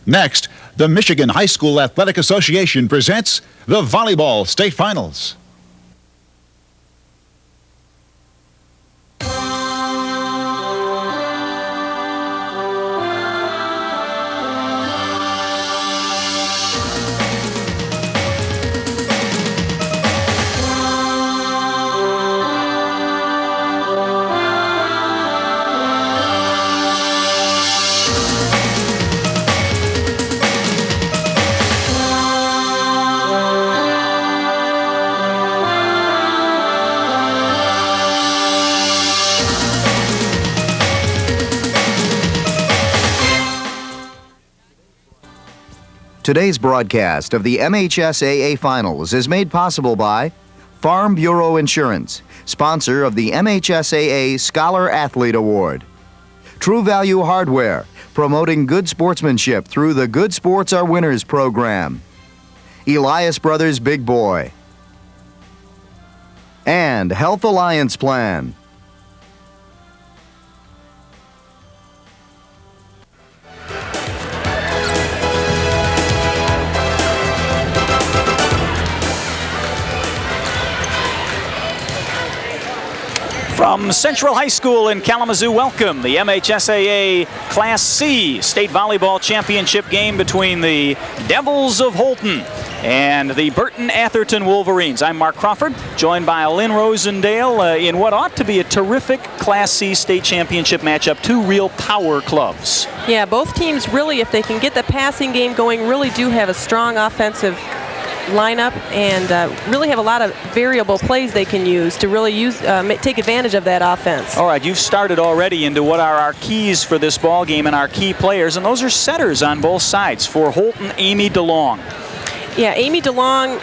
Next, the Michigan High School Athletic Association presents the Volleyball State Finals. Today's broadcast of the MHSAA Finals is made possible by Farm Bureau Insurance, sponsor of the MHSAA Scholar Athlete Award. True Value Hardware, promoting good sportsmanship through the Good Sports Are Winners program. Elias Brothers Big Boy. And Health Alliance Plan. From Central High School in Kalamazoo, welcome the MHSAA Class C State Volleyball Championship game between the Devils of Holton and the Burton-Atherton Wolverines. I'm Mark Crawford, joined by Lynn Rosendale in what ought to be a terrific Class C State Championship matchup. Two real power clubs. Yeah, both teams really, if they can get the passing game going, really do have a strong offensive lineup and really have a lot of variable plays they can use to really take advantage of that offense. All right, you've started already into what are our keys for this ball game and our key players, and those are setters on both sides. For Holton, Amy DeLong. Yeah, Amy DeLong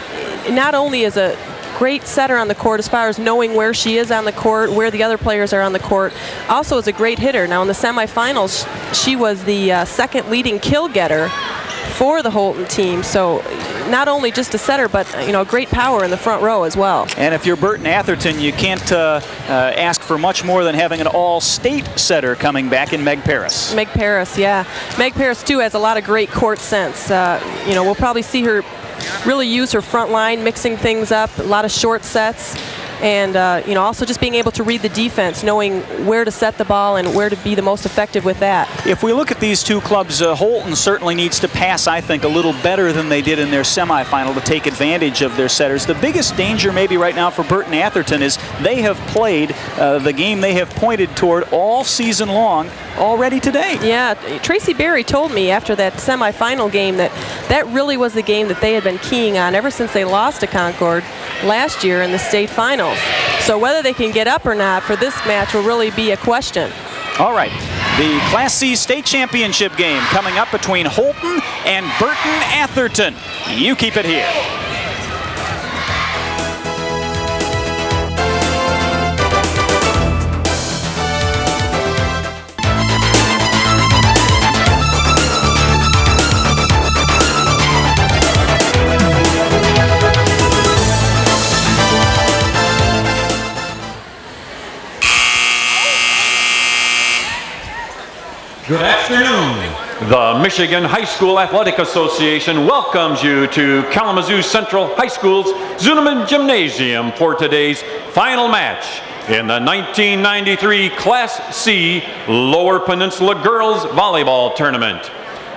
not only is a great setter on the court as far as knowing where she is on the court, where the other players are on the court, also is a great hitter. Now in the semifinals, she was the second leading kill getter for the Holton team, so not only just a setter, but great power in the front row as well. And if you're Burton-Atherton, you can't ask for much more than having an all-state setter coming back in Meg Paris. Meg Paris, yeah. Meg Paris too has a lot of great court sense. We'll probably see her really use her front line, mixing things up, a lot of short sets. And also just being able to read the defense, knowing where to set the ball and where to be the most effective with that. If we look at these two clubs, Holton certainly needs to pass, I think, a little better than they did in their semifinal to take advantage of their setters. The biggest danger maybe right now for Burton-Atherton is they have played the game they have pointed toward all season long already today. Yeah, Tracy Berry told me after that semifinal game that really was the game that they had been keying on ever since they lost to Concord last year in the state finals. So whether they can get up or not for this match will really be a question. All right, the Class C State Championship game coming up between Holton and Burton-Atherton. You keep it here. Good afternoon. The Michigan High School Athletic Association welcomes you to Kalamazoo Central High School's Zuneman Gymnasium for today's final match in the 1993 Class C Lower Peninsula Girls Volleyball Tournament.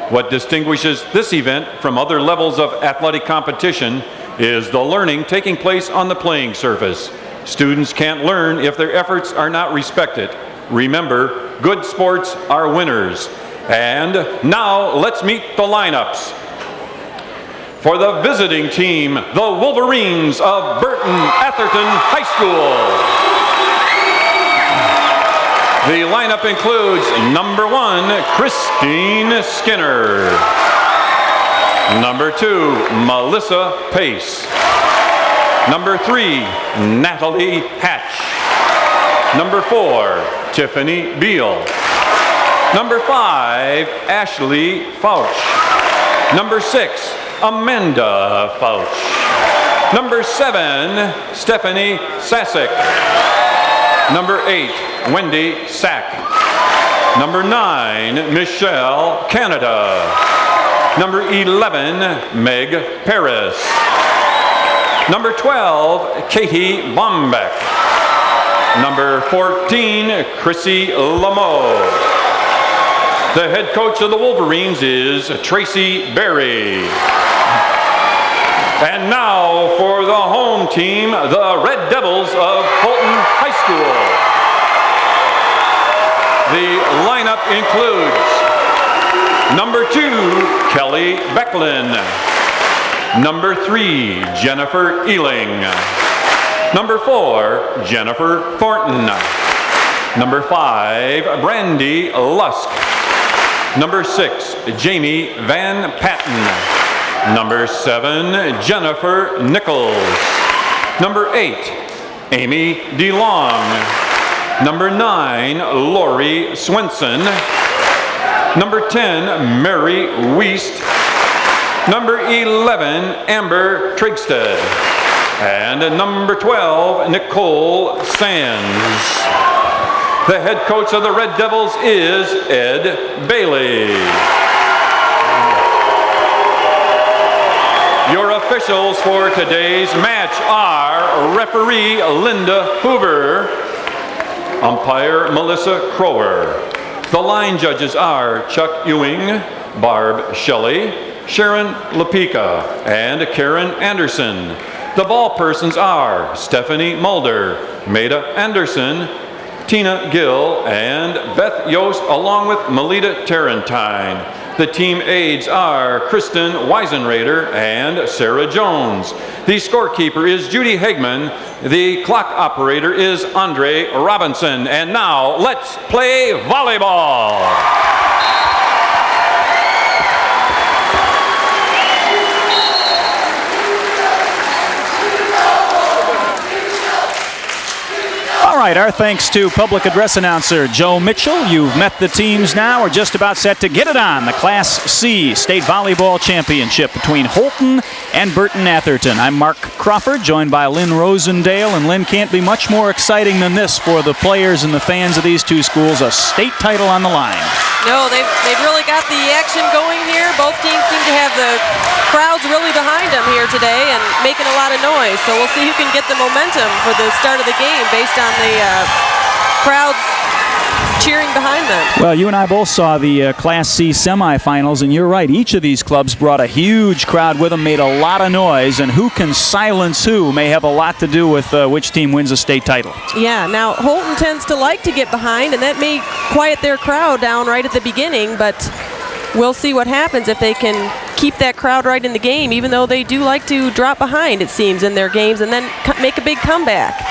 What distinguishes this event from other levels of athletic competition is the learning taking place on the playing surface. Students can't learn if their efforts are not respected. Remember, good sports are winners. And now let's meet the lineups. For the visiting team, the Wolverines of Burton-Atherton High School. The lineup includes number 1, Christine Skinner. Number 2, Melissa Pace. Number 3, Natalie Hatch. Number 4, Tiffany Beal. Number 5, Ashley Fauch. Number 6, Amanda Fauch. Number 7, Stephanie Sasek. Number 8, Wendy Sack. Number 9, Michelle Canada. Number 11, Meg Paris. Number 12, Katie Bombeck. Number 14, Chrissy Lameau. The head coach of the Wolverines is Tracy Berry. And now for the home team, the Red Devils of Holton High School. The lineup includes number 2, Kelly Becklin. Number 3, Jennifer Ealing. Number 4, Jennifer Thornton. Number 5, Brandy Lusk. Number 6, Jamie Van Patten. Number 7, Jennifer Nichols. Number 8, Amy DeLong. Number 9, Lori Swenson. Number 10, Mary Wiest. Number 11, Amber Trigsted. And number 12, Nicole Sands. The head coach of the Red Devils is Ed Bailey. Your officials for today's match are referee Linda Hoover, umpire Melissa Crower. The line judges are Chuck Ewing, Barb Shelley, Sharon Lepica, and Karen Anderson. The ball persons are Stephanie Mulder, Maida Anderson, Tina Gill, and Beth Yost, along with Melita Tarentine. The team aides are Kristen Weisenrader and Sarah Jones. The scorekeeper is Judy Hegman. The clock operator is Andre Robinson. And now, let's play volleyball. All right, our thanks to public address announcer Joe Mitchell. You've met the teams now. We're just about set to get it on. The Class C State Volleyball Championship between Holton and Burton-Atherton. I'm Mark Crawford, joined by Lynn Rosendale. And Lynn, can't be much more exciting than this for the players and the fans of these two schools. A state title on the line. No, they've really got the action going here. Both teams seem to have the crowds really behind them here today and making a lot of noise. So we'll see who can get the momentum for the start of the game based on the crowds cheering behind them. Well, you and I both saw the Class C semifinals, and you're right. Each of these clubs brought a huge crowd with them, made a lot of noise, and who can silence who may have a lot to do with which team wins a state title. Yeah, now Holton tends to like to get behind, and that may quiet their crowd down right at the beginning, but we'll see what happens if they can keep that crowd right in the game, even though they do like to drop behind, it seems, in their games and then make a big comeback.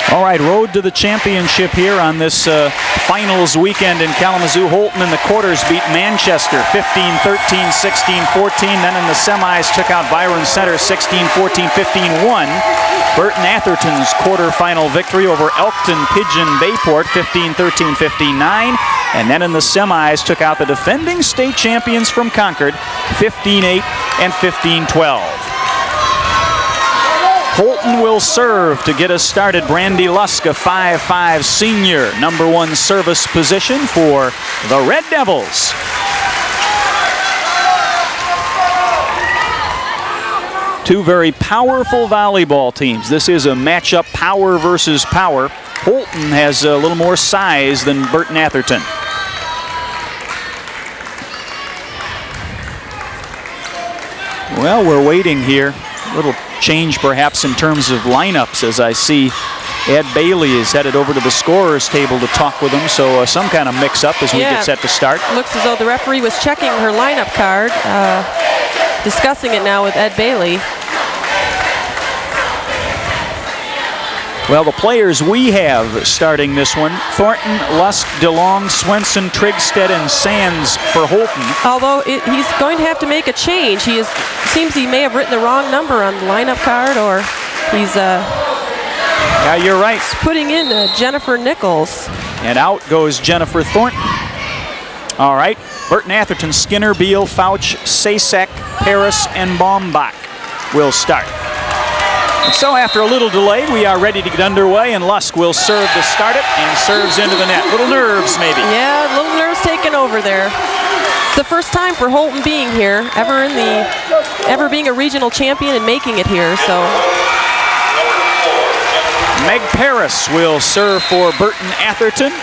All right, road to the championship here on this finals weekend in Kalamazoo. Holton in the quarters beat Manchester 15-13, 16-14. Then in the semis took out Byron Center 16-14, 15-1. Burton-Atherton's quarterfinal victory over Elkton Pigeon Bayport 15-13, 15-9. And then in the semis took out the defending state champions from Concord 15-8 and 15-12. Holton will serve to get us started. Brandy Lusk, a 5'5" senior, number 1 service position for the Red Devils. Two very powerful volleyball teams. This is a matchup, power versus power. Holton has a little more size than Burton-Atherton. Well, we're waiting here. A little change perhaps in terms of lineups, as I see Ed Bailey is headed over to the scorer's table to talk with them, so some kind of mix-up as we get set to start. Looks as though the referee was checking her lineup card, discussing it now with Ed Bailey. Well, the players we have starting this one: Thornton, Lusk, DeLong, Swenson, Trigsted, and Sands for Holton. Although he's going to have to make a change. Seems he may have written the wrong number on the lineup card, or he's yeah, you're right. Putting in Jennifer Nichols. And out goes Jennifer Thornton. All right, Burton-Atherton, Skinner, Beal, Fouch, Sasek, Paris, and Baumbach will start. And so after a little delay, we are ready to get underway, and Lusk will serve to start it and serves into the net. Little nerves, maybe. Yeah, little nerves taking over there. the first time for Holton being here, ever being a regional champion and making it here. So Meg Paris will serve for Burton-Atherton.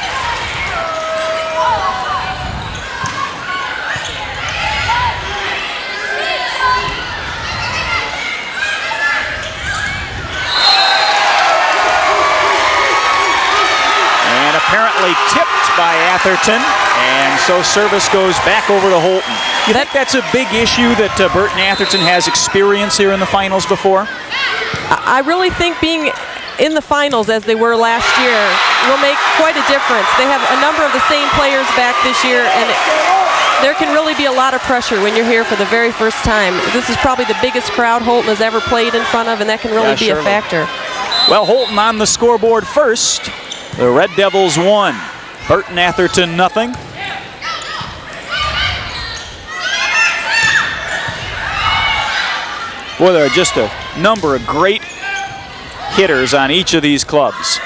And apparently tipped by Atherton, and so service goes back over to Holton. You think that's a big issue that Burton-Atherton has experience here in the finals before? I really think being in the finals as they were last year will make quite a difference. They have a number of the same players back this year, and there can really be a lot of pressure when you're here for the very first time. This is probably the biggest crowd Holton has ever played in front of, and that can really be a factor. Well, Holton on the scoreboard first. The Red Devils 1, Burton-Atherton nothing. Boy, there are just a number of great hitters on each of these clubs.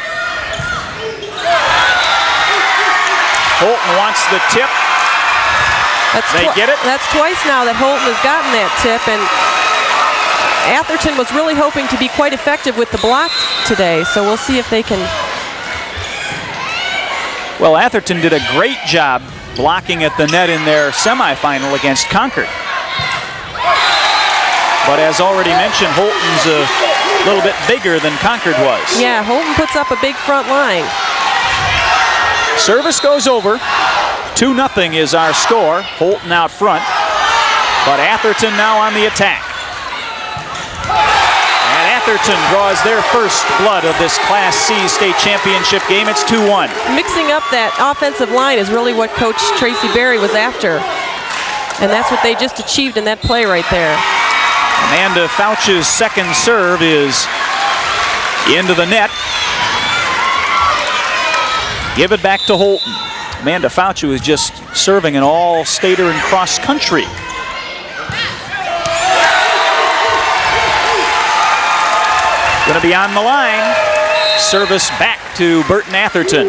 Holton wants the tip. They get it. That's twice now that Holton has gotten that tip, and Atherton was really hoping to be quite effective with the block today, so we'll see if they can. Well, Atherton did a great job blocking at the net in their semifinal against Concord. But as already mentioned, Holton's a little bit bigger than Concord was. Yeah, Holton puts up a big front line. Service goes over. 2-0 is our score. Holton out front. But Atherton now on the attack. And Atherton draws their first blood of this Class C state championship game. It's 2-1. Mixing up that offensive line is really what Coach Tracy Berry was after. And that's what they just achieved in that play right there. Amanda Fouch's second serve is into the net. Give it back to Holton. Amanda Fouch is just serving an all-stater and cross-country. Going to be on the line. Service back to Burton-Atherton.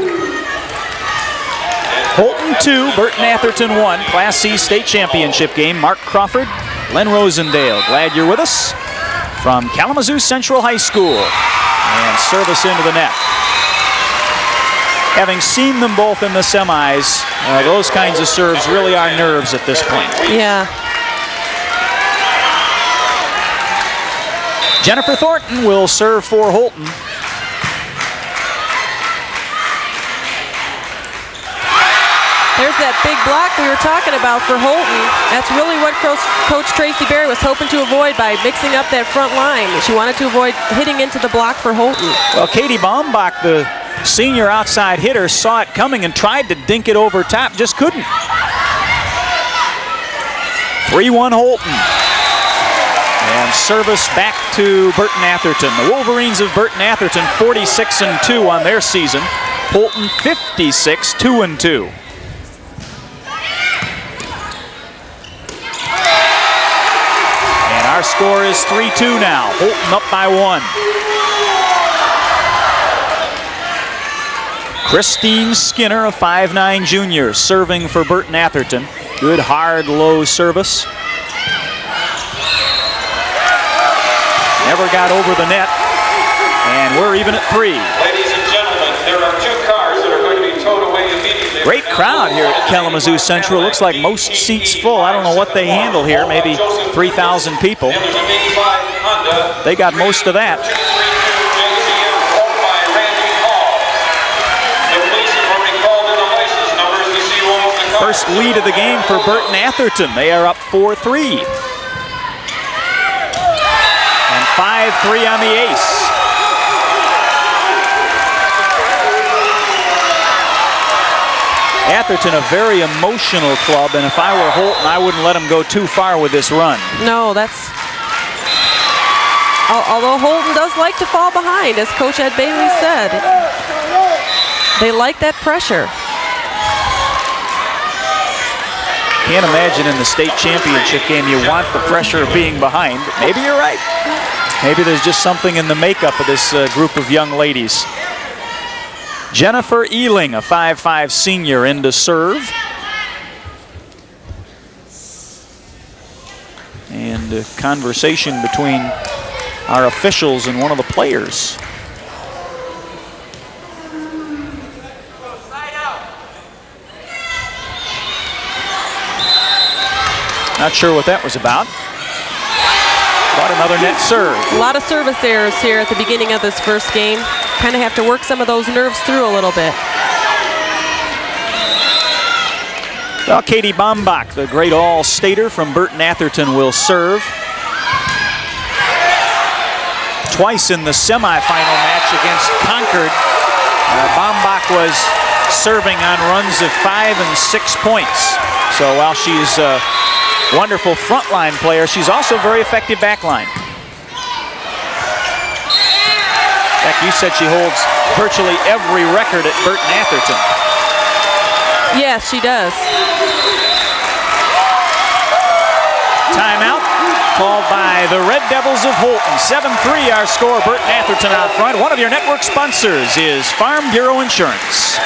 Holton 2, Burton-Atherton 1. Class C state championship game. Mark Crawford, Len Rosendale, glad you're with us from Kalamazoo Central High School. And service into the net. Having seen them both in the semis, those kinds of serves really are nerves at this point. Yeah. Jennifer Thornton will serve for Holton. There's that big block we were talking about for Holton. That's really what Coach Tracy Berry was hoping to avoid by mixing up that front line. She wanted to avoid hitting into the block for Holton. Well, Katie Baumbach, the senior outside hitter, saw it coming and tried to dink it over top, just couldn't. 3-1 Holton. And service back to Burton-Atherton. The Wolverines of Burton-Atherton 46-2 on their season. Holton 56, 2-2. And our score is 3-2 now. Holton up by 1. Christine Skinner, a 5'9" junior, serving for Burton-Atherton. Good hard low service. Never got over the net. And we're even at 3. Ladies and gentlemen, there are 2 cars that are going to be towed away immediately. Great crowd here at Kalamazoo Central. Looks like most seats full. I don't know what they handle here. Maybe 3,000 people. They got most of that. First lead of the game for Burton-Atherton. They are up 4-3. And 5-3 on the ace. Atherton, a very emotional club, and if I were Holton, I wouldn't let them go too far with this run. No, that's... Although Holton does like to fall behind, as Coach Ed Bailey said. They like that pressure. Can't imagine in the state championship game you want the pressure of being behind. Maybe you're right. Maybe there's just something in the makeup of this group of young ladies. Jennifer Ealing, a 5'5" senior, into serve. and conversation between our officials and one of the players. Not sure what that was about. But another net serve. A lot of service errors here at the beginning of this first game. Kind of have to work some of those nerves through a little bit. Well, Katie Bombach, the great all-stater from Burton-Atherton, will serve. Twice in the semifinal match against Concord, Bombach was serving on runs of 5 and 6 points. So while she's a wonderful frontline player, she's also very effective backline. In fact, you said she holds virtually every record at Burton-Atherton. Yes, she does. Timeout called by the Red Devils of Holton. 7-3 our score. Burton-Atherton out front. One of your network sponsors is Farm Bureau Insurance.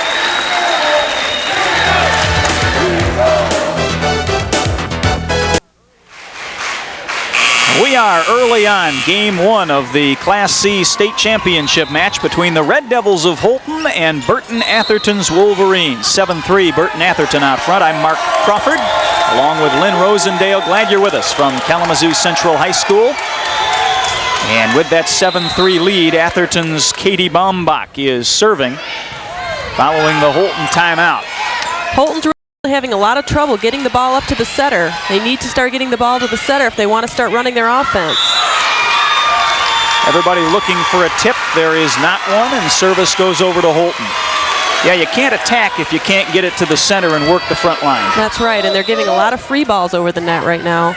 We are early on game 1 of the Class C state championship match between the Red Devils of Holton and Burton-Atherton's Wolverines. 7-3 Burton-Atherton out front. I'm Mark Crawford along with Lynn Rosendale. Glad you're with us from Kalamazoo Central High School. And with that 7-3 lead, Atherton's Katie Bombach is serving following the Holton timeout. Holton's having a lot of trouble getting the ball up to the setter. They need to start getting the ball to the setter if they want to start running their offense. Everybody looking for a tip. There is not one, and service goes over to Holton. Yeah, you can't attack if you can't get it to the center and work the front line. That's right, and they're giving a lot of free balls over the net right now.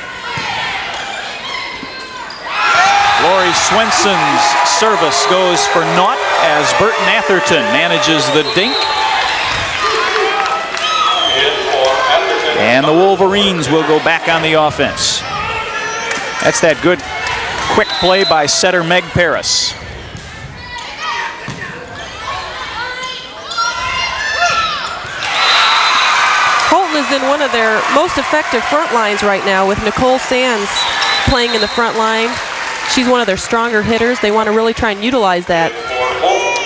Lori Swenson's service goes for naught as Burton-Atherton manages the dink. And the Wolverines will go back on the offense. That's that good quick play by setter Meg Paris. Holton is in one of their most effective front lines right now with Nicole Sands playing in the front line. She's one of their stronger hitters. They want to really try and utilize that.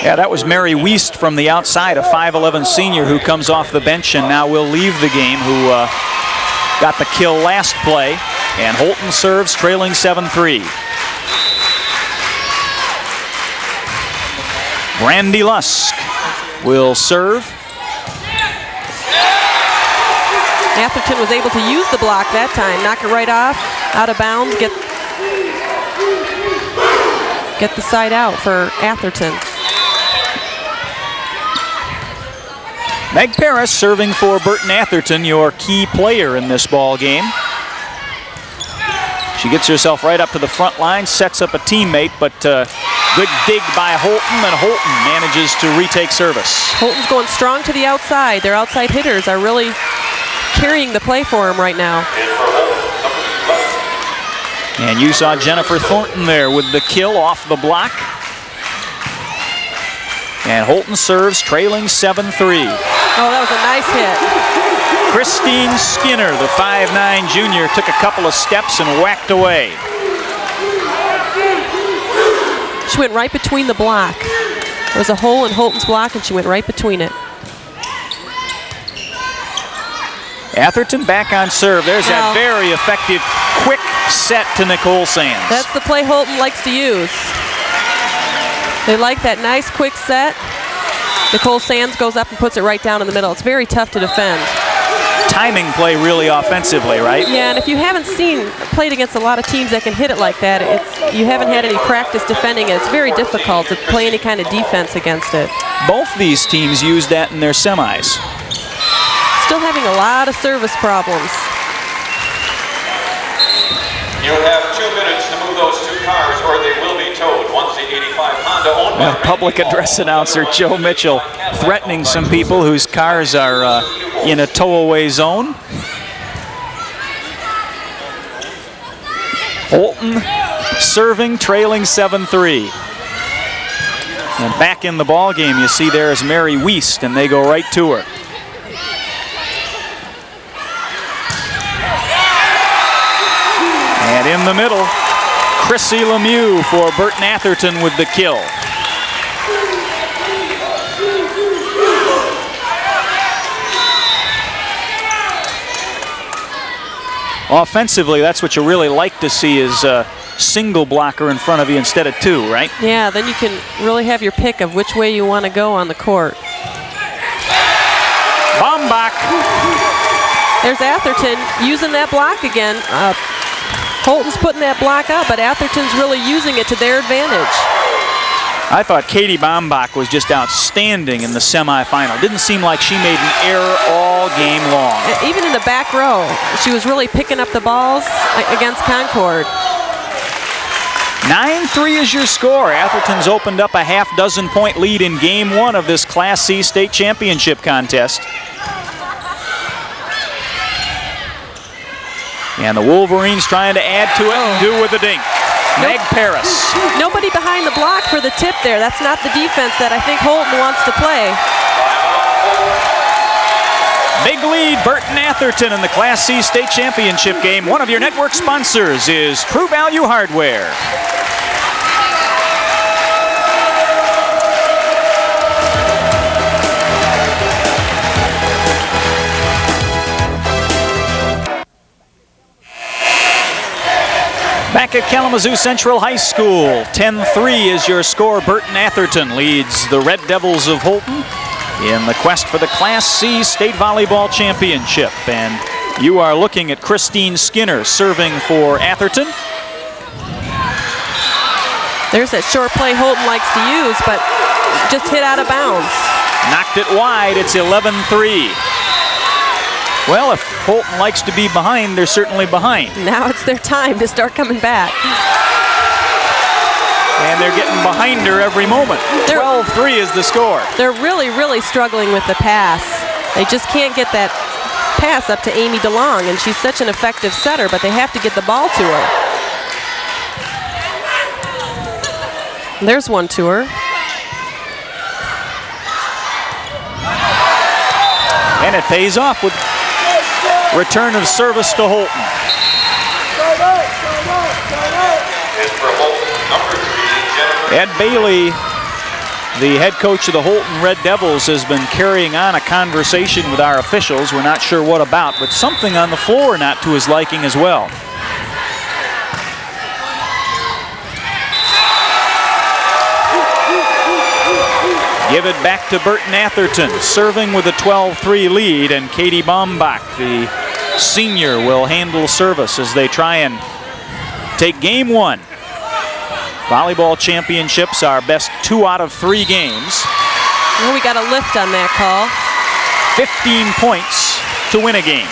Yeah, that was Mary Wiest from the outside, a 5'11 senior who comes off the bench and now will leave the game, who got the kill last play. And Holton serves, trailing 7-3. Brandy Lusk will serve. Atherton was able to use the block that time, knock it right off, out of bounds, get the side out for Atherton. Meg Paris serving for Burton-Atherton, your key player in this ball game. She gets herself right up to the front line, sets up a teammate, but good dig by Holton, and Holton manages to retake service. Holton's going strong to the outside. Their outside hitters are really carrying the play for him right now. And you saw Jennifer Thornton there with the kill off the block. And Holton serves, trailing 7-3. Oh, that was a nice hit. Christine Skinner, the 5'9 junior, took a couple of steps and whacked away. She went right between the block. There was a hole in Holton's block, and she went right between it. Atherton back on serve. There's that very effective quick set to Nicole Sands. That's the play Holton likes to use. They like that nice quick set. Nicole Sands goes up and puts it right down in the middle. It's very tough to defend. Timing play really offensively, right? Yeah, and if you haven't played against a lot of teams that can hit it like that, you haven't had any practice defending it. It's very difficult to play any kind of defense against it. Both these teams used that in their semis. Still having a lot of service problems. You have 2 minutes to move those 2 cars or they will be towed. Once the 85 Honda owned by public address announcer Joe Mitchell threatening some people whose cars are in a tow-away zone. Holton serving, trailing 7-3. And back in the ball game, you see there is Mary Wiest, and they go right to her. And in the middle, Chrissy Lemieux for Burton-Atherton with the kill. Offensively, that's what you really like to see is a single blocker in front of you instead of two, right? Yeah, then you can really have your pick of which way you want to go on the court. Bombach. There's Atherton using that block again. Holton's putting that block up, but Atherton's really using it to their advantage. I thought Katie Bombach was just outstanding in the semifinal. Didn't seem like she made an error all game long. Even in the back row, she was really picking up the balls against Concord. 9-3 is your score. Atherton's opened up a half-dozen-point lead in Game 1 of this Class C state championship contest. And the Wolverines trying to add to it and do with the dink. Meg Paris. Nobody behind the block for the tip there. That's not the defense that I think Holton wants to play. Big lead, Burton-Atherton in the Class C state championship game. One of your network sponsors is True Value Hardware. Back at Kalamazoo Central High School, 10-3 is your score. Burton-Atherton leads the Red Devils of Holton in the quest for the Class C State Volleyball Championship. And you are looking at Christine Skinner serving for Atherton. There's that short play Holton likes to use, but just hit out of bounds. Knocked it wide, it's 11-3. Well, if Holton likes to be behind, they're certainly behind. Now it's their time to start coming back. And they're getting behind her every moment. 12-3 is the score. They're really, really struggling with the pass. They just can't get that pass up to Amy DeLong, and she's such an effective setter, but they have to get the ball to her. There's one to her. And it pays off with return of service to Holton. And for Holton, number 3, Jennifer. Ed Bailey, the head coach of the Holton Red Devils, has been carrying on a conversation with our officials. We're not sure what about, but something on the floor not to his liking as well. Give it back to Burton-Atherton, serving with a 12-3 lead, and Katie Bombach, the senior, will handle service as they try and take Game 1. Volleyball championships are best 2 out of 3 games. Well, we got a lift on that call. 15 points to win a game.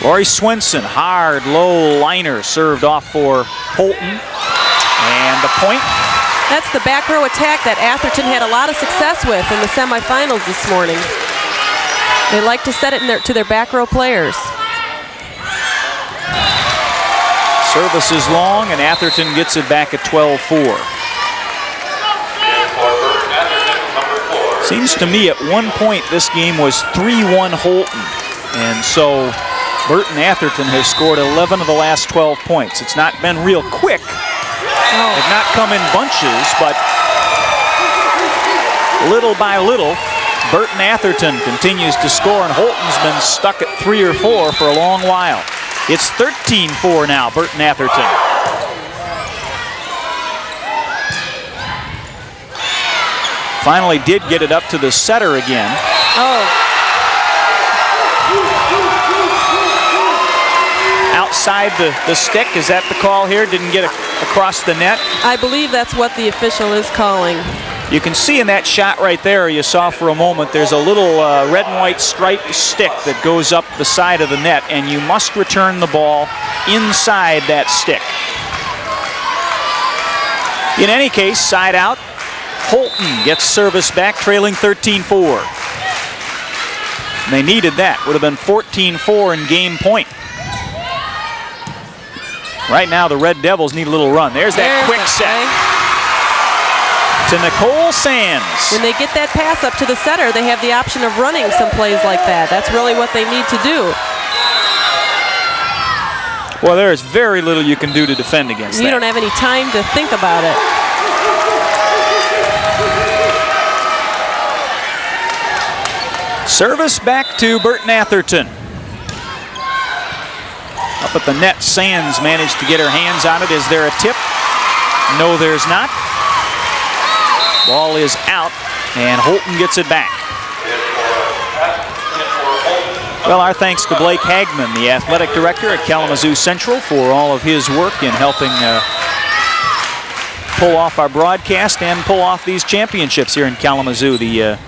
Lori Swenson, hard, low liner served off for Holton. And the point. That's the back row attack that Atherton had a lot of success with in the semifinals this morning. They like to set it to their back row players. Service is long, and Atherton gets it back at 12-4. Seems to me at one point this game was 3-1 Holton. And so Burton-Atherton has scored 11 of the last 12 points. It's not been real quick. They've not come in bunches, but little by little, Burton-Atherton continues to score, and Holton's been stuck at 3 or 4 for a long while. It's 13-4 now, Burton-Atherton. Finally did get it up to the setter again. Outside the stick, is that the call here? Didn't get across the net? I believe that's what the official is calling. You can see in that shot right there, you saw for a moment, there's a little red and white striped stick that goes up the side of the net, and you must return the ball inside that stick. In any case, side out, Holton gets service back, trailing 13-4. They needed that. Would have been 14-4 in game point. Right now, the Red Devils need a little run. There's that quick set. to Nicole Sands. When they get that pass up to the setter, they have the option of running some plays like that. That's really what they need to do. Well, there is very little you can do to defend against that. You don't have any time to think about it. Service back to Burton-Atherton. Up at the net, Sands managed to get her hands on it. Is there a tip? No, there's not. Ball is out, and Holton gets it back. Well, our thanks to Blake Hagman, the athletic director at Kalamazoo Central, for all of his work in helping pull off our broadcast and pull off these championships here in Kalamazoo. The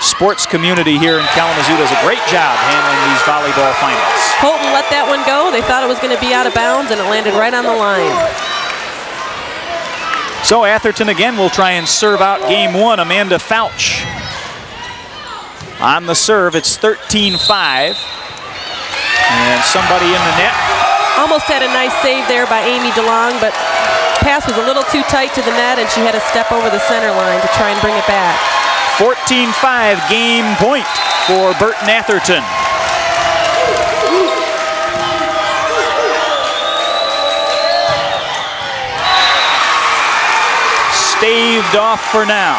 sports community here in Kalamazoo does a great job handling these volleyball finals. Holton let that one go. They thought it was going to be out of bounds, and it landed right on the line. So Atherton again will try and serve out game one. Amanda Fouch on the serve. It's 13-5. And somebody in the net. Almost had a nice save there by Amy DeLong, but pass was a little too tight to the net, and she had to step over the center line to try and bring it back. 14-5 game point for Burton-Atherton. Staved off for now.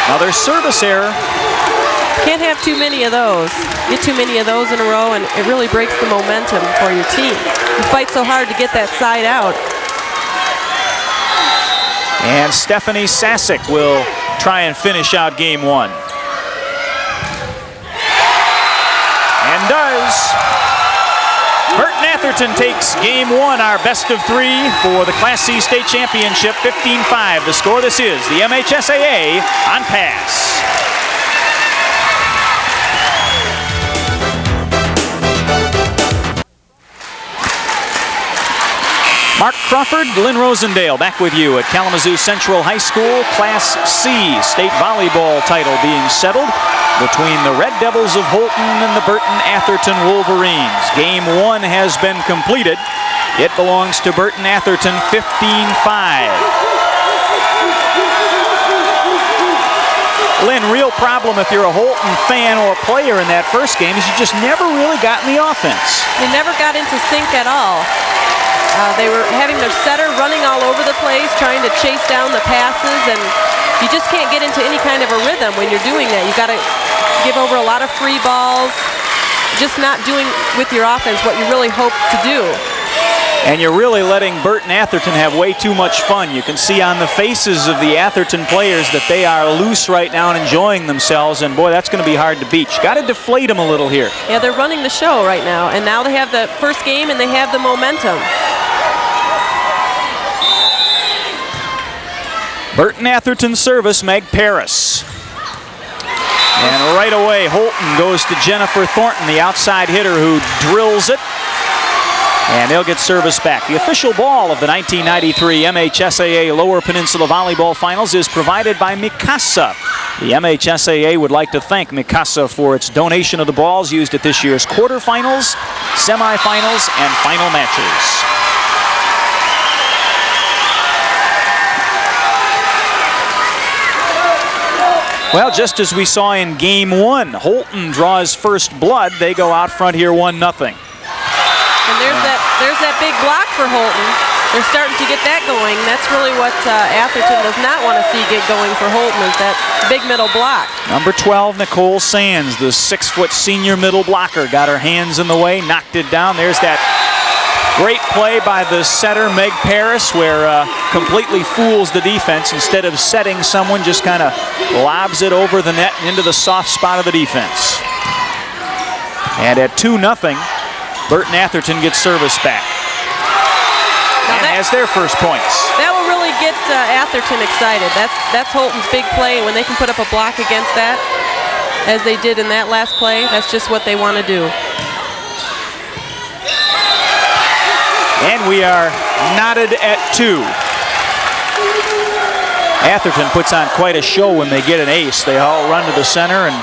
Another service error. Can't have too many of those. Get too many of those in a row, and it really breaks the momentum for your team. You fight so hard to get that side out. And Stephanie Sasick will try and finish out game one. And does. Burton-Atherton takes game one, our best of three for the Class C state championship, 15-5. The score. This is the MHSAA on pass. Mark Crawford, Lynn Rosendale back with you at Kalamazoo Central High School. Class C state volleyball title being settled between the Red Devils of Holton and the Burton-Atherton Wolverines. Game one has been completed. It belongs to Burton-Atherton, 15-5. Lynn, real problem if you're a Holton fan or player in that first game is you just never really got in the offense. They never got into sync at all. They were having their setter running all over the place, trying to chase down the passes, and you just can't get into any kind of a rhythm when you're doing that. You got to give over a lot of free balls, just not doing with your offense what you really hope to do. And you're really letting Burton-Atherton have way too much fun. You can see on the faces of the Atherton players that they are loose right now and enjoying themselves, and boy, that's going to be hard to beat. You got to deflate them a little here. Yeah, they're running the show right now, and now they have the first game and they have the momentum. Burton-Atherton service, Meg Paris. And right away, Holton goes to Jennifer Thornton, the outside hitter who drills it. And they'll get service back. The official ball of the 1993 MHSAA Lower Peninsula Volleyball Finals is provided by Mikasa. The MHSAA would like to thank Mikasa for its donation of the balls used at this year's quarterfinals, semifinals, and final matches. Well, just as we saw in game one, Holton draws first blood. They go out front here 1-0. And there's that big block for Holton. They're starting to get that going. That's really what Atherton does not want to see get going for Holton, is that big middle block. Number 12, Nicole Sands, the 6-foot senior middle blocker, got her hands in the way, knocked it down. There's that great play by the setter, Meg Paris, where completely fools the defense. Instead of setting someone, just kind of lobs it over the net and into the soft spot of the defense. And at 2-0, Burton-Atherton gets service back. And has their first points. That will really get Atherton excited. That's Holton's big play. When they can put up a block against that, as they did in that last play, that's just what they want to do. And we are knotted at 2. Atherton puts on quite a show when they get an ace. They all run to the center and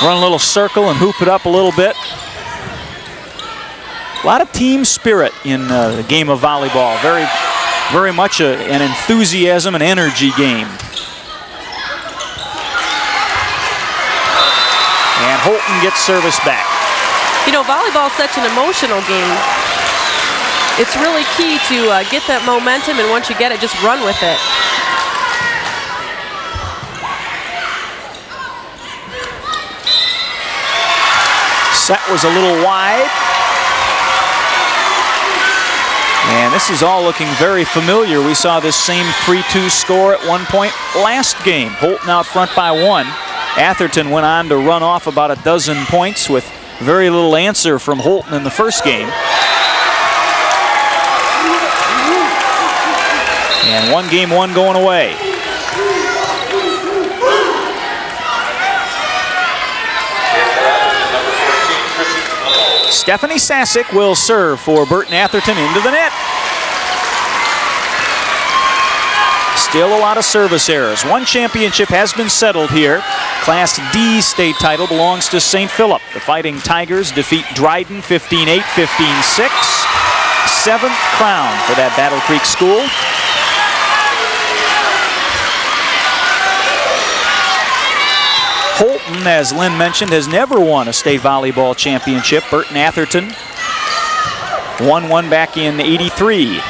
Run a little circle and hoop it up a little bit. A lot of team spirit in the game of volleyball. Very, very much an enthusiasm and energy game. And Holton gets service back. You know, volleyball is such an emotional game. It's really key to get that momentum, and once you get it, just run with it. Set was a little wide. And this is all looking very familiar. We saw this same 3-2 score at one point last game. Holton out front by 1. Atherton went on to run off about a dozen points with very little answer from Holton in the first game. And one game, one going away. Stephanie Sasick will serve for Burton-Atherton into the net. Still a lot of service errors. One championship has been settled here. Class D state title belongs to St. Philip. The Fighting Tigers defeat Dryden 15-8, 15-6. 7th crown for that Battle Creek school. Holton, as Lynn mentioned, has never won a state volleyball championship. Burton-Atherton won one back in '83.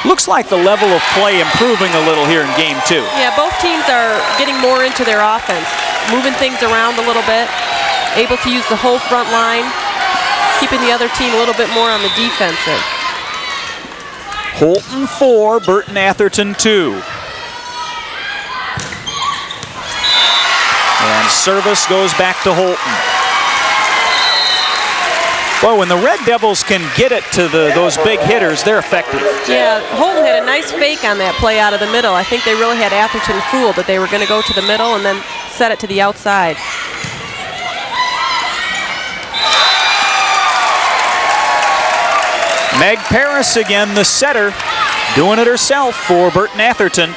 Looks like the level of play improving a little here in game 2. Yeah, both teams are getting more into their offense, moving things around a little bit, able to use the whole front line, keeping the other team a little bit more on the defensive. Holton 4, Burton-Atherton 2. And service goes back to Holton. Boy, when the Red Devils can get it to those big hitters, they're effective. Yeah, Holton had a nice fake on that play out of the middle. I think they really had Atherton fooled that they were going to go to the middle and then set it to the outside. Meg Paris again, the setter, doing it herself for Burton-Atherton.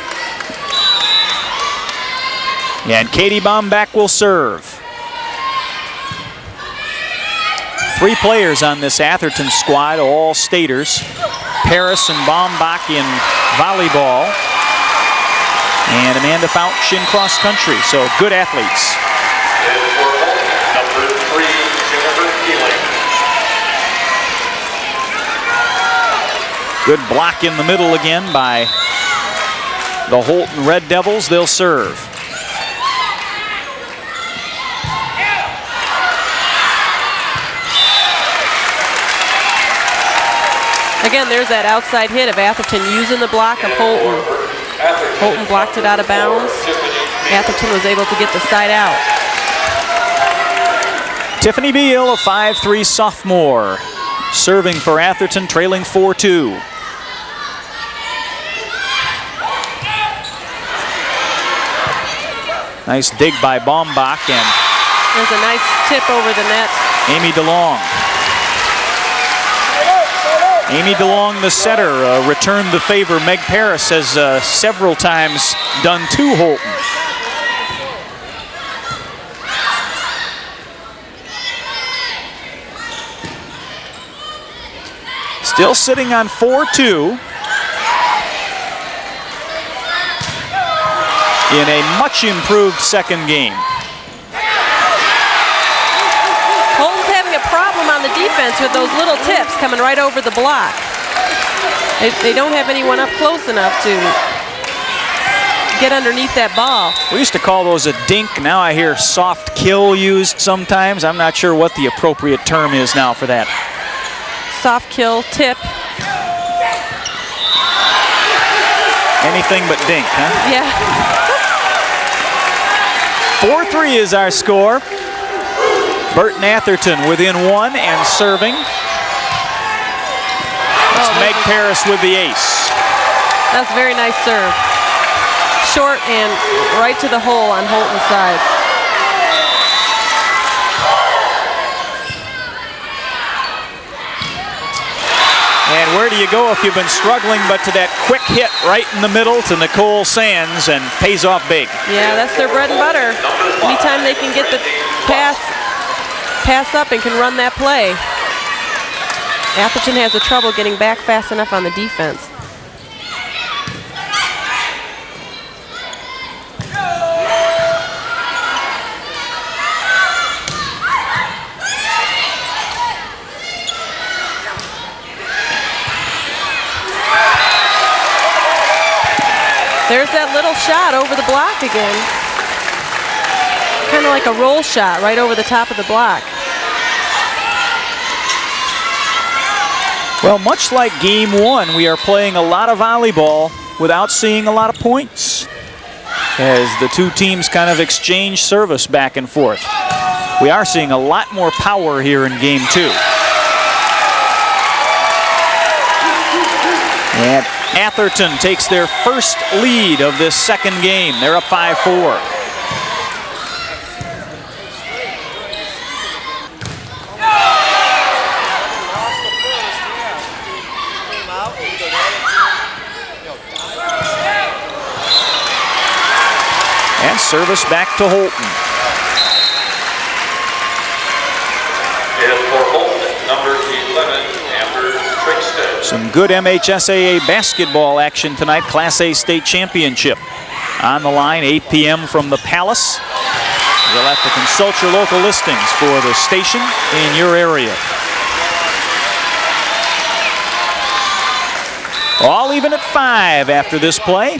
And Katie Baumbach will serve. 3 players on this Atherton squad, all staters. Paris and Baumbach in volleyball. And Amanda Fouch in cross country, so good athletes. Number 3, Jennifer Keeling. Good block in the middle again by the Holton Red Devils. They'll serve. Again, there's that outside hit of Atherton using the block of Holton. Holton blocked it out of bounds. Atherton was able to get the side out. Tiffany Beal, a 5'3" sophomore, serving for Atherton, trailing 4-2. Nice dig by Baumbach, and there's a nice tip over the net. Amy DeLong. Amy DeLong, the setter, returned the favor. Meg Paris has several times done to Holton. Still sitting on 4-2. In a much improved second game. Holton's having a problem on the defense with those little tips coming right over the block. They don't have anyone up close enough to get underneath that ball. We used to call those a dink. Now I hear soft kill used sometimes. I'm not sure what the appropriate term is now for that. Soft kill, tip. Anything but dink, huh? Yeah. 4-3 is our score. Burton-Atherton within 1 and serving. It's Meg Paris with the ace. That's a very nice serve. Short and right to the hole on Holton's side. And where do you go if you've been struggling, but to that quick hit right in the middle to Nicole Sands, and pays off big. Yeah, that's their bread and butter. Anytime they can get the pass up and can run that play. Atherton has a trouble getting back fast enough on the defense. There's that little shot over the block again. Kind of like a roll shot right over the top of the block. Well, much like game one, we are playing a lot of volleyball without seeing a lot of points, as the two teams kind of exchange service back and forth. We are seeing a lot more power here in game two. And Atherton takes their first lead of this second game. They're up 5-4. And service back to Holton. And for Holton, number 11, Amber Trickstead. Some good MHSAA basketball action tonight. Class A state championship on the line, 8 p.m. from the Palace. You'll have to consult your local listings for the station in your area. All even at 5 after this play.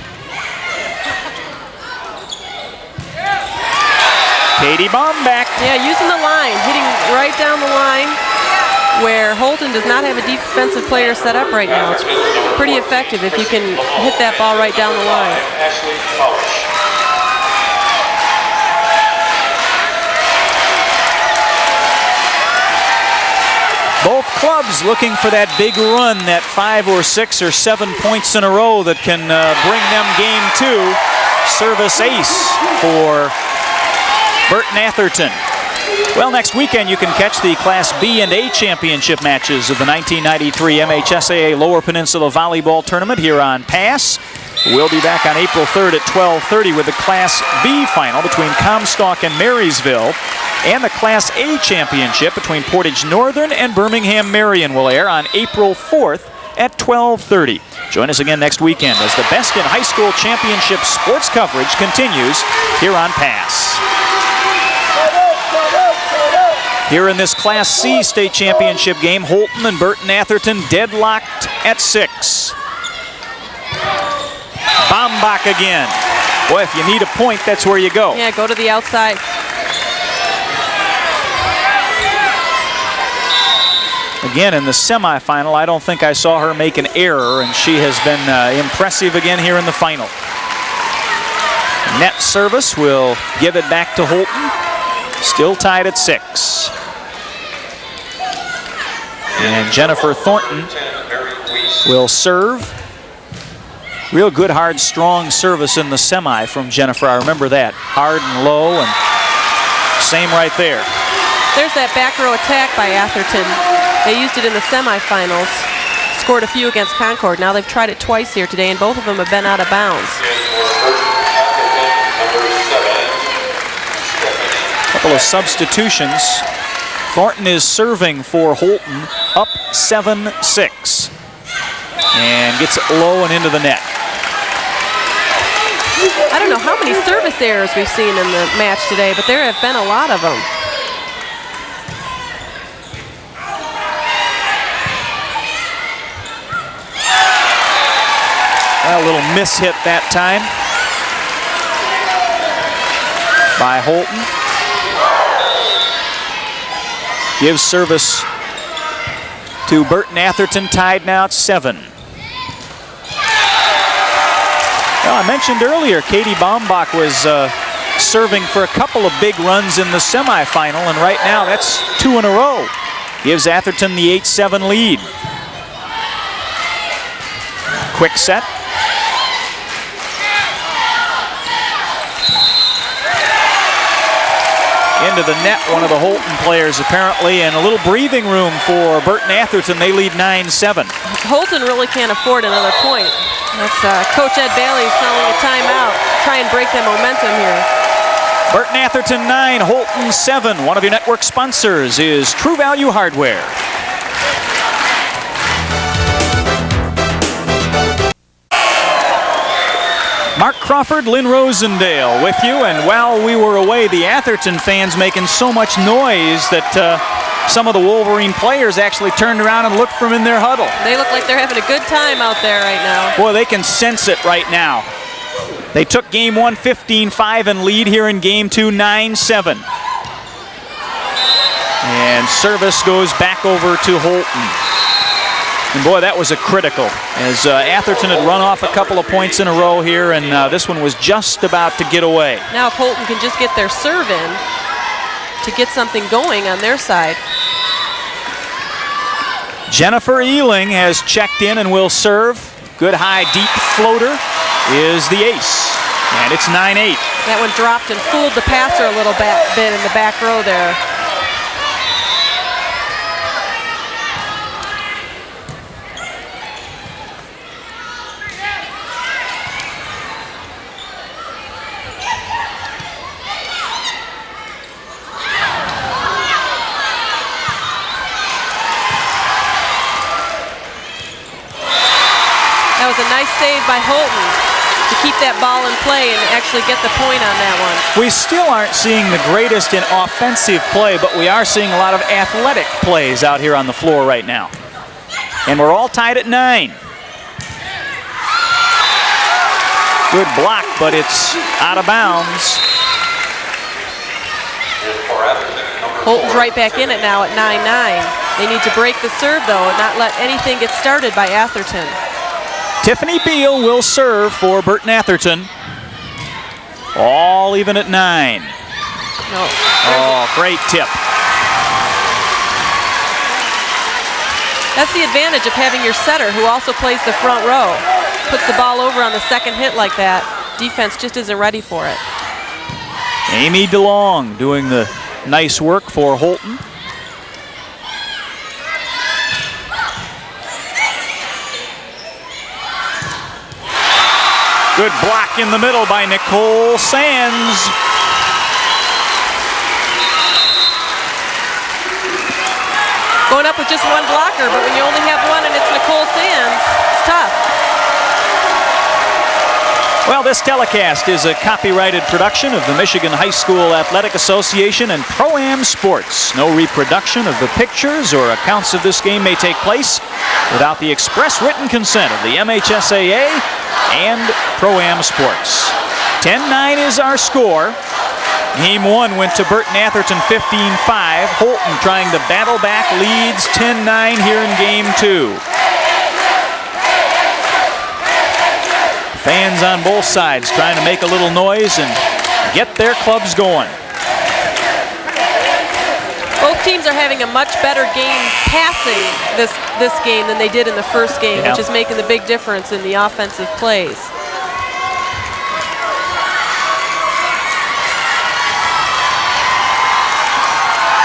Katie Baumbach. Yeah, using the line, hitting right down the line where Holton does not have a defensive player set up right now. It's pretty effective if you can hit that ball right down the line. Ashley Polish. Both clubs looking for that big run, that 5 or 6 or 7 points in a row that can bring them game 2. Service ace for Burton-Atherton. Well, next weekend you can catch the Class B and A championship matches of the 1993 MHSAA Lower Peninsula Volleyball Tournament here on Pass. We'll be back on April 3rd at 12:30 with the Class B final between Comstock and Marysville, and the Class A championship between Portage Northern and Birmingham Marion will air on April 4th at 12:30. Join us again next weekend as the best in high school championship sports coverage continues here on Pass. Here in this Class C state championship game, Holton and Burton-Atherton deadlocked at 6. Baumbach again. Boy, if you need a point, that's where you go. Yeah, go to the outside. Again, in the semifinal, I don't think I saw her make an error, and she has been impressive again here in the final. Net service will give it back to Holton. Still tied at 6. And Jennifer Thornton will serve. Real good, hard, strong service in the semi from Jennifer. I remember that. Hard and low, and same right there. There's that back row attack by Atherton. They used it in the semifinals. Scored a few against Concord. Now they've tried it twice here today, and both of them have been out of bounds. Couple of substitutions. Thornton is serving for Holton, up 7-6. And gets it low and into the net. I don't know how many service errors we've seen in the match today, but there have been a lot of them. A little mishit that time by Holton. Gives service to Burton-Atherton, tied now at 7. Well, I mentioned earlier, Katie Baumbach was serving for a couple of big runs in the semifinal, and right now that's 2 in a row. Gives Atherton the 8-7 lead. Quick set. into the net, one of the Holton players apparently, and a little breathing room for Burton-Atherton. They lead 9-7. Holton really can't afford another point. That's Coach Ed Bailey's calling a timeout. Try and break the momentum here. Burton-Atherton 9, Holton 7. One of your network sponsors is True Value Hardware. Mark Crawford, Lynn Rosendale with you, and while we were away, the Atherton fans making so much noise that some of the Wolverine players actually turned around and looked from in their huddle. They look like they're having a good time out there right now. Boy, they can sense it right now. They took game 1 15-5 and lead here in game 2 9-7. And service goes back over to Holton. And boy, that was a critical, as Atherton had run off a couple of points in a row here, and this one was just about to get away. Now if Holton can just get their serve in to get something going on their side. Jennifer Ealing has checked in and will serve. Good high, deep floater is the ace, and it's 9-8. That one dropped and fooled the passer a little bit in the back row there. That was a nice save by Holton to keep that ball in play and actually get the point on that one. We still aren't seeing the greatest in offensive play, but we are seeing a lot of athletic plays out here on the floor right now. And we're all tied at 9. Good block, but it's out of bounds. Holton's right back in it now at 9-9. They need to break the serve, though, and not let anything get started by Atherton. Tiffany Beal will serve for Burton-Atherton. All even at 9. No. Oh, great tip. That's the advantage of having your setter who also plays the front row. Puts the ball over on the second hit like that. Defense just isn't ready for it. Amy DeLong doing the nice work for Holton. Good block in the middle by Nicole Sands. Going up with just one blocker, but when you only have one and it's Nicole Sands, it's tough. Well, this telecast is a copyrighted production of the Michigan High School Athletic Association and Pro-Am Sports. No reproduction of the pictures or accounts of this game may take place without the express written consent of the MHSAA and Pro-Am Sports. 10-9 is our score. Game 1 went to Burton-Atherton 15-5. Holton trying to battle back, leads 10-9 here in game 2. Fans on both sides trying to make a little noise and get their clubs going. Both teams are having a much better game passing this game than they did in the first game, which is making the big difference in the offensive plays.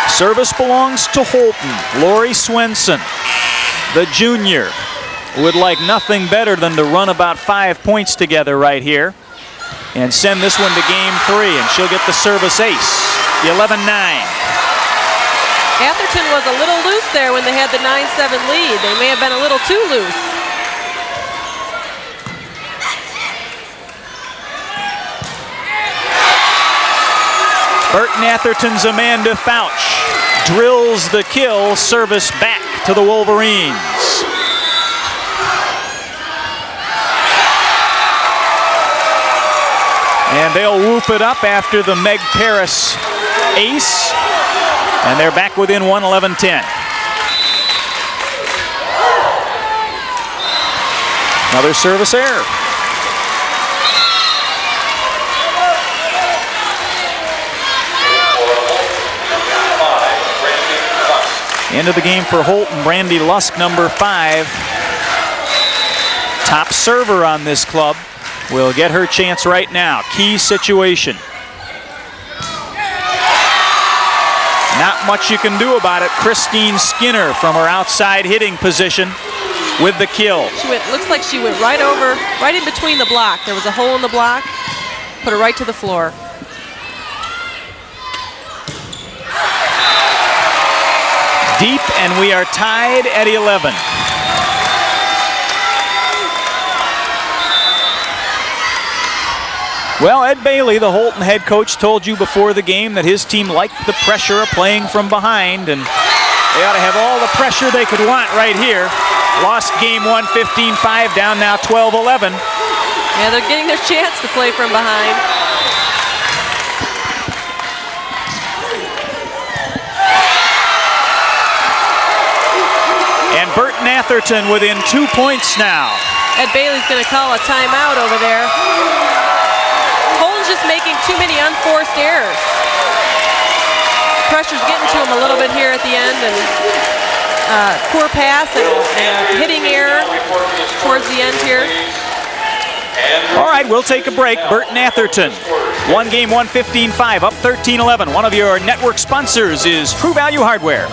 Service belongs to Holton. Lori Swenson, the junior, would like nothing better than to run about 5 points together right here and send this one to game 3, and she'll get the service ace. The 11-9. Atherton was a little loose there when they had the 9-7 lead. They may have been a little too loose. Burton-Atherton's Amanda Fouch drills the kill, service back to the Wolverines. And they'll whoop it up after the Meg Paris ace. And they're back within 1, 11-10. Another service error. End of the game for Holton. Brandy Lusk, number 5. Top server on this club. Will get her chance right now. Key situation. much you can do about it. Christine Skinner from her outside hitting position with the kill. Looks like she went right over, right in between the block. There was a hole in the block, put her right to the floor. Deep, and we are tied at 11. Well, Ed Bailey, the Holton head coach, told you before the game that his team liked the pressure of playing from behind, and they ought to have all the pressure they could want right here. Lost game 1, 15-5, down now 12-11. Yeah, they're getting their chance to play from behind. And Burton-Atherton within 2 points now. Ed Bailey's going to call a timeout over there. Holton's just making too many unforced errors. Pressure's getting to him a little bit here at the end, and poor pass and hitting error towards the end here. All right, we'll take a break. Burton-Atherton, one game, 15-5, up 13-11. One of your network sponsors is True Value Hardware.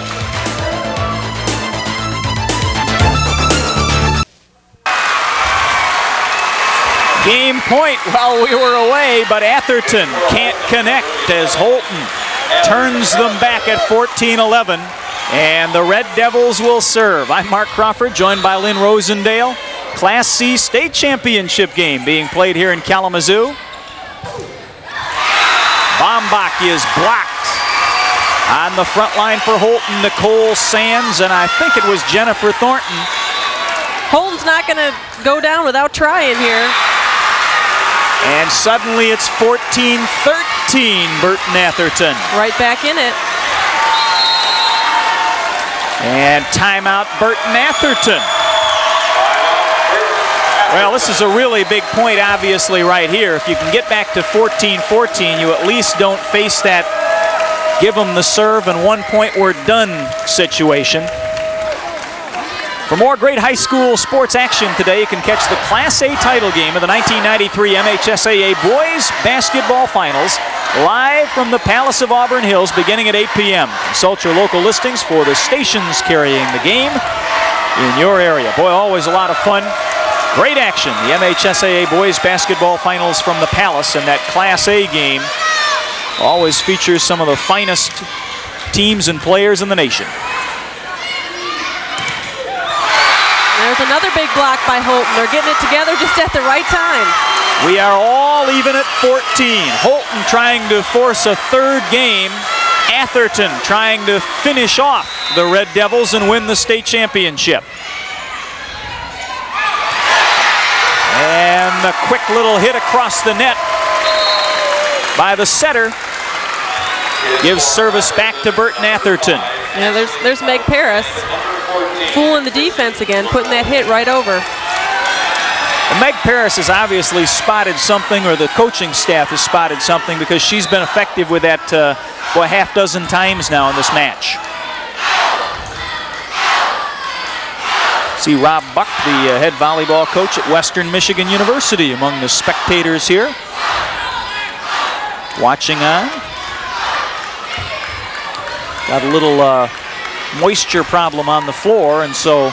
Game point while we were away, but Atherton can't connect as Holton turns them back at 14-11, and the Red Devils will serve. I'm Mark Crawford, joined by Lynn Rosendale. Class C state championship game being played here in Kalamazoo. Bombach is blocked. On the front line for Holton, Nicole Sands, and I think it was Jennifer Thornton. Holton's not going to go down without trying here. And suddenly it's 14-13, Burton-Atherton. Right back in it. And timeout, Burton-Atherton. Well, this is a really big point, obviously, right here. If you can get back to 14-14, you at least don't face that give them the serve and 1 point we're done situation. For more great high school sports action today, you can catch the Class A title game of the 1993 MHSAA Boys Basketball Finals live from the Palace of Auburn Hills beginning at 8 p.m. Consult your local listings for the stations carrying the game in your area. Boy, always a lot of fun. Great action. The MHSAA Boys Basketball Finals from the Palace, and that Class A game always features some of the finest teams and players in the nation. There's another big block by Holton. They're getting it together just at the right time. We are all even at 14. Holton trying to force a third game. Atherton trying to finish off the Red Devils and win the state championship. And a quick little hit across the net by the setter gives service back to Burton-Atherton. Yeah, there's Meg Paris fooling the defense again, putting that hit right over. And Meg Paris has obviously spotted something, or the coaching staff has spotted something, because she's been effective with that half dozen times now in this match. See Rob Buck, the head volleyball coach at Western Michigan University, among the spectators here. Watching on. Got a little moisture problem on the floor, and so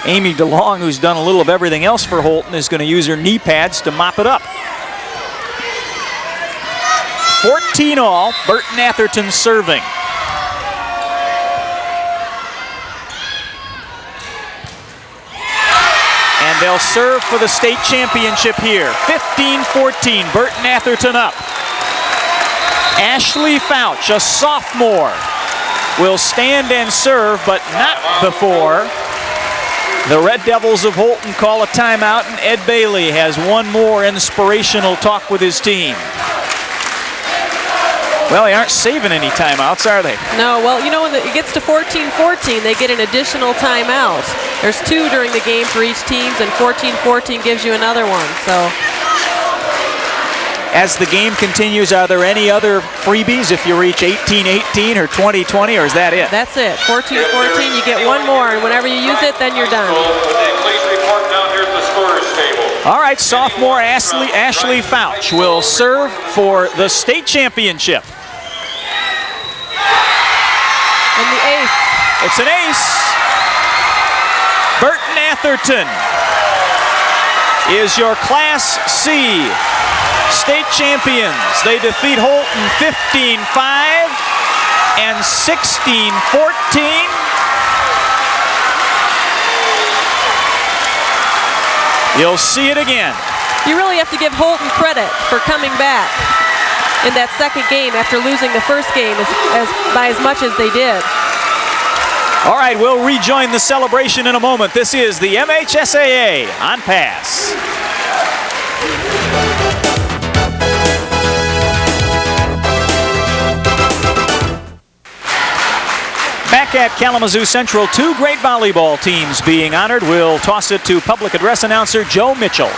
Amy DeLong, who's done a little of everything else for Holton, is going to use her knee pads to mop it up. 14-all, Burton-Atherton serving. And they'll serve for the state championship here. 15-14, Burton-Atherton up. Ashley Fouch, a sophomore, will stand and serve, but not before the Red Devils of Holton call a timeout, and Ed Bailey has one more inspirational talk with his team. Well, they aren't saving any timeouts, are they? No, well, you know, when it gets to 14-14, they get an additional timeout. There's 2 during the game for each team, and 14-14 gives you another one, so. As the game continues, are there any other freebies if you reach 18-18 or 20-20, or is that it? That's it. 14-14, you get one more, and whenever you use it, then you're done. Please report down here at the scorer's table. All right, sophomore Ashley Fouch will serve for the state championship. And the ace. It's an ace. Burton-Atherton is your Class C state champions. They defeat Holton 15-5 and 16-14. You'll see it again. You really have to give Holton credit for coming back in that second game after losing the first game by as much as they did. All right, we'll rejoin the celebration in a moment. This is the MHSAA on Pass. Back at Kalamazoo Central, two great volleyball teams being honored. We'll toss it to public address announcer Joe Mitchell.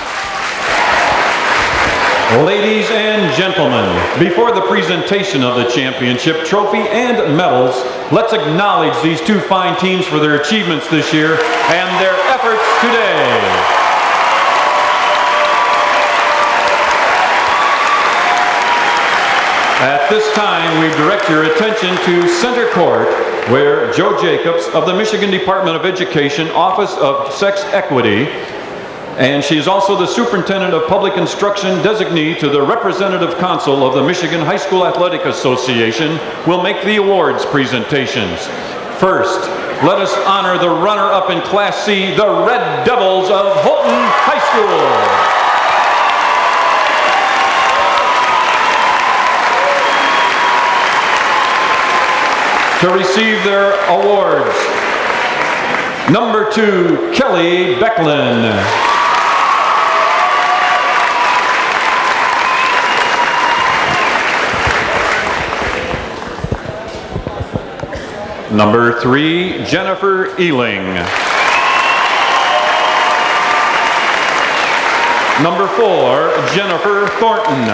Ladies and gentlemen, before the presentation of the championship trophy and medals, let's acknowledge these two fine teams for their achievements this year and their efforts today. At this time, we direct your attention to center court, where Joe Jacobs of the Michigan Department of Education Office of Sex Equity, and she is also the Superintendent of Public Instruction designee to the Representative Council of the Michigan High School Athletic Association, will make the awards presentations. First, let us honor the runner-up in Class C, the Red Devils of Holton High School. To receive their awards, number 2, Kelly Becklin. Number 3, Jennifer Ealing. Number 4, Jennifer Thornton.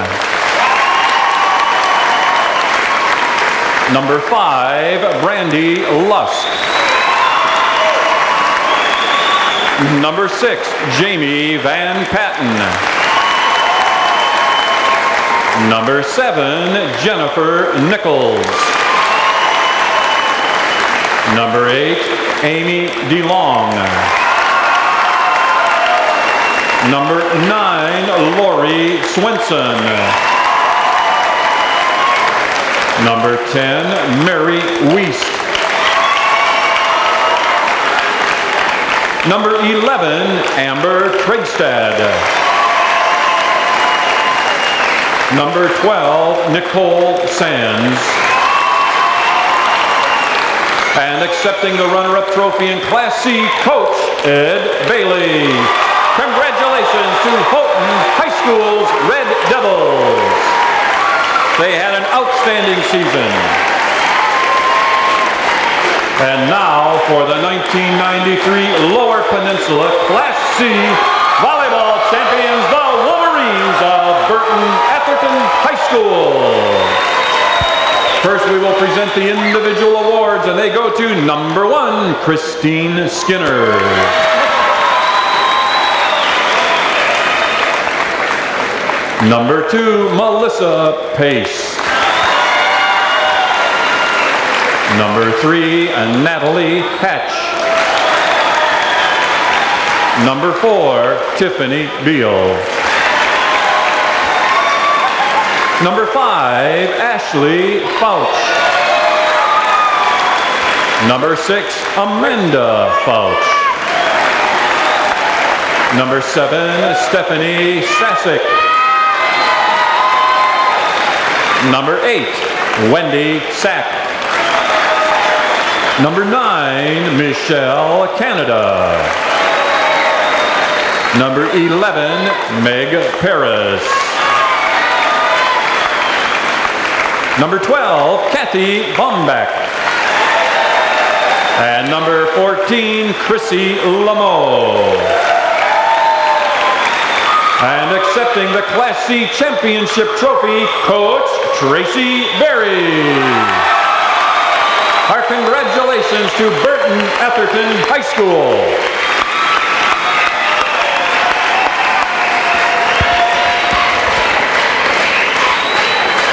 Number 5, Brandy Lusk. Number 6, Jamie Van Patten. Number 7, Jennifer Nichols. Number 8, Amy DeLong. Number 9, Lori Swenson. Number 10, Mary Wiest. Number 11, Amber Tregstad. Number 12, Nicole Sands. And accepting the runner-up trophy in Class C, Coach Ed Bailey. Congratulations to Holton High School's Red Devils. They had an outstanding season. And now for the 1993 Lower Peninsula Class C Volleyball champions, the Wolverines of Burton-Atherton High School. First, we will present the individual awards, and they go to number 1, Christine Skinner. Number 2, Melissa Pace. Number 3, Natalie Hatch. Number 4, Tiffany Beal. Number 5, Ashley Fouch. Number 6, Amanda Fouch. Number 7, Stephanie Sasick. Number 8, Wendy Sack. Number 9, Michelle Canada. Number 11, Meg Paris. Number 12, Kathy Bombach. And number 14, Chrissy Lameau. And accepting the Class C championship trophy, Coach Tracy Berry. Our congratulations to Burton-Atherton High School.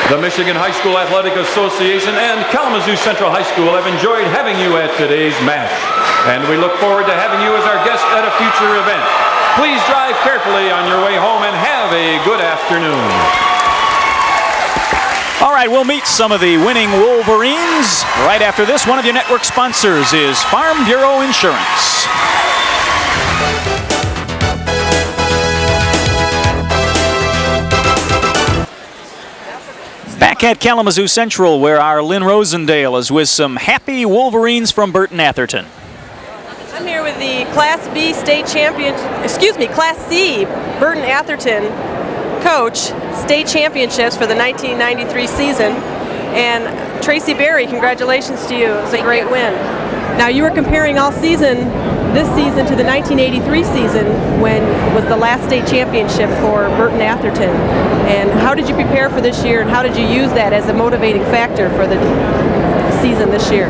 The Michigan High School Athletic Association and Kalamazoo Central High School have enjoyed having you at today's match, and we look forward to having you as our guest at a future event. Please drive carefully on your way home and have a good afternoon. All right, we'll meet some of the winning Wolverines right after this. One of your network sponsors is Farm Bureau Insurance. Back at Kalamazoo Central, where our Lynn Rosendale is with some happy Wolverines from Burton-Atherton. I'm here with the Class B state champion, Class C Burton-Atherton coach, state championships for the 1993 season. And Tracy Berry, congratulations to you. It was a great win. Now, you were comparing all season, this season, to the 1983 season when it was the last state championship for Burton-Atherton. And how did you prepare for this year, and how did you use that as a motivating factor for the season this year?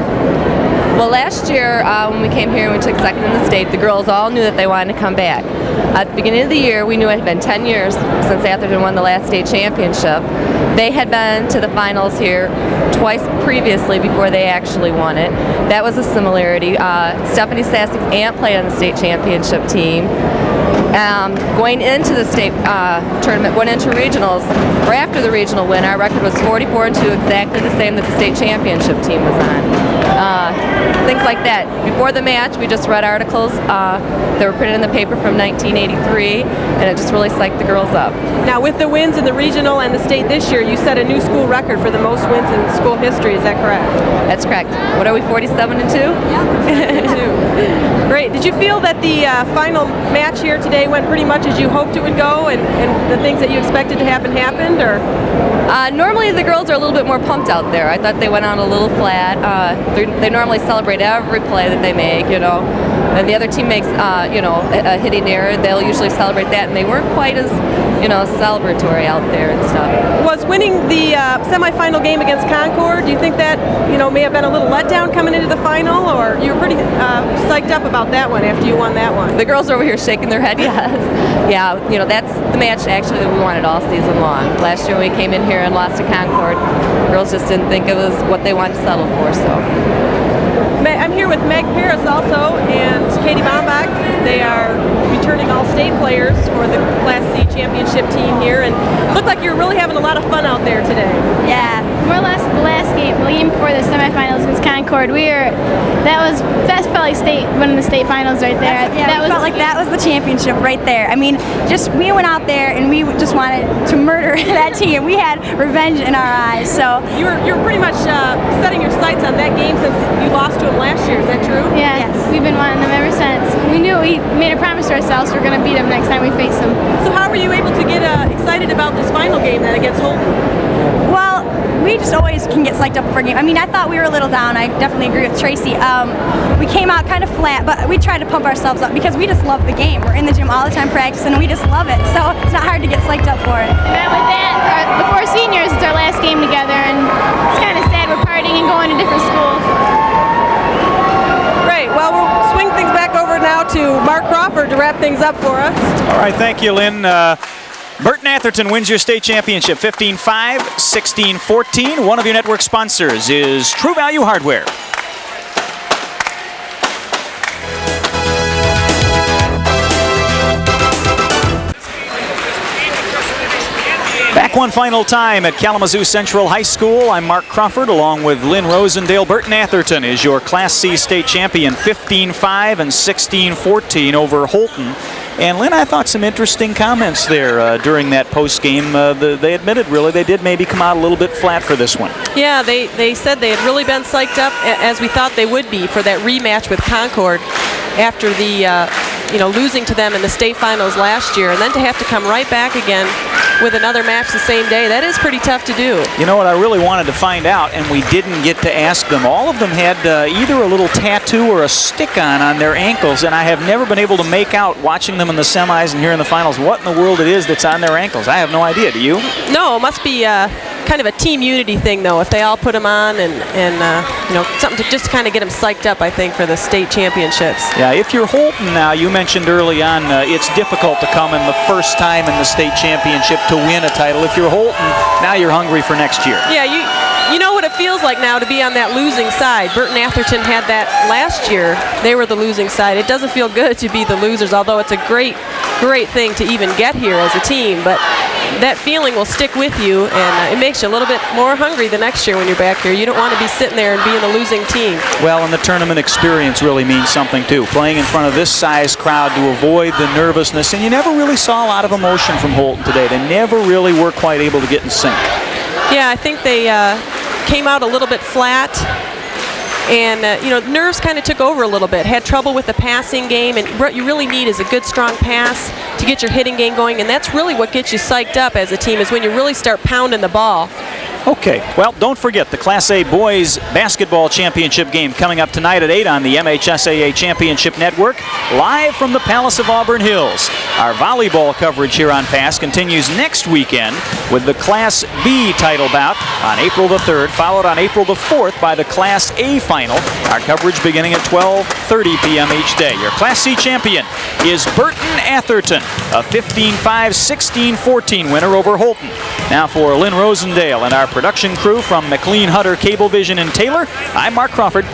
Well, last year when we came here and we took second in the state, the girls all knew that they wanted to come back. At the beginning of the year, we knew it had been 10 years since Atherton won the last state championship. They had been to the finals here twice previously before they actually won it. That was a similarity. Stephanie Sassik's aunt played on the state championship team. Going into the state tournament, going into regionals, or after the regional win, our record was 44-2, exactly the same that the state championship team was on. Things like that. Before the match, we just read articles that were printed in the paper from 1983, and it just really psyched the girls up. Now, with the wins in the regional and the state this year, you set a new school record for the most wins in school history. Is that correct? That's correct. What are we, 47-2? Yeah, Great. Did you feel that the final match here today went pretty much as you hoped it would go, and the things that you expected to happen happened, or? Normally the girls are a little bit more pumped out there. I thought they went on a little flat. They normally celebrate every play that they make, you know. And the other team makes, a hitting error, they'll usually celebrate that, and they weren't quite as, celebratory out there and stuff. Was winning the semifinal game against Concord, do you think that, may have been a little letdown coming into the final, or you were pretty psyched up about that one after you won that one? The girls are over here shaking their head, yes. Yeah, that's the match actually that we wanted all season long. Last year when we came in here and lost to Concord, girls just didn't think it was what they wanted to settle for, so. I'm here with Meg Paris also and Katie Bombach. They are returning all-state players for the Class C championship team here, and looked like you're really having a lot of fun out there today. Yeah, more or less the last game before the semifinals against Concord, that felt like winning the state finals right there. Felt like that was the championship right there. I mean, we went out there and we just wanted to murder that team. We had revenge in our eyes. So you're pretty much setting your sights on that game since you lost to them last year. Is that true? Yeah, yes. We've been wanting them ever since. We knew we made a promise to ourselves we're going to beat them next time we face them. So how were you able to get excited about this final game then against Holton? Well, we just always can get psyched up for a game. I mean, I thought we were a little down. I definitely agree with Tracy. We came out kind of flat, but we tried to pump ourselves up because we just love the game. We're in the gym all the time practicing, and we just love it. So it's not hard to get psyched up for it. And with that, the 4 seniors, it's our last game together, and it's kind of sad we're partying and going to different schools. Great. Well, we'll swing things back over now to Mark Crawford to wrap things up for us. All right, thank you, Lynn. Burton-Atherton wins your state championship 15-5, 16-14. One of your network sponsors is True Value Hardware. Back one final time at Kalamazoo Central High School. I'm Mark Crawford along with Lynn Rosendale. Burton-Atherton is your Class C state champion, 15-5 and 16-14 over Holton. And Lynn, I thought some interesting comments there during that post game. They admitted really they did maybe come out a little bit flat for this one. Yeah, they said they had really been psyched up, as we thought they would be, for that rematch with Concord after the losing to them in the state finals last year, and then to have to come right back again with another match the same day. That is pretty tough to do. You know what I really wanted to find out, and we didn't get to ask them. All of them had either a little tattoo or a stick-on their ankles, and I have never been able to make out, watching them in the semis and here in the finals, what in the world it is that's on their ankles. I have no idea. Do you? No, it must be kind of a team unity thing, though, if they all put them on and you know, something to just kind of get them psyched up, I think, for the state championships. Yeah, if you're Holton now, you mentioned early on it's difficult to come in the first time in the state championship to win a title. If you're Holton, now you're hungry for next year. Yeah, you know what it feels like now to be on that losing side. Burton-Atherton had that last year. They were the losing side. It doesn't feel good to be the losers, although it's a great thing to even get here as a team. But that feeling will stick with you, and it makes you a little bit more hungry the next year when you're back here. You don't want to be sitting there and being the losing team. Well, and the tournament experience really means something, too. Playing in front of this size crowd to avoid the nervousness, and you never really saw a lot of emotion from Holton today. They never really were quite able to get in sync. Yeah, I think they came out a little bit flat, and you know, nerves kind of took over a little bit. Had trouble with the passing game, and what you really need is a good, strong pass to get your hitting game going, and that's really what gets you psyched up as a team, is when you really start pounding the ball. Okay, well, don't forget the Class A Boys Basketball Championship game coming up tonight at 8 on the MHSAA Championship Network, live from the Palace of Auburn Hills. Our volleyball coverage here on PASS continues next weekend with the Class B title bout on April the 3rd, followed on April the 4th by the Class A final. Our coverage beginning at 12:30 p.m. each day. Your Class C champion is Burton-Atherton, a 15-5, 16-14 winner over Holton. Now for Lynn Rosendale and our production crew from McLean, Hutter, Cablevision, and Taylor, I'm Mark Crawford.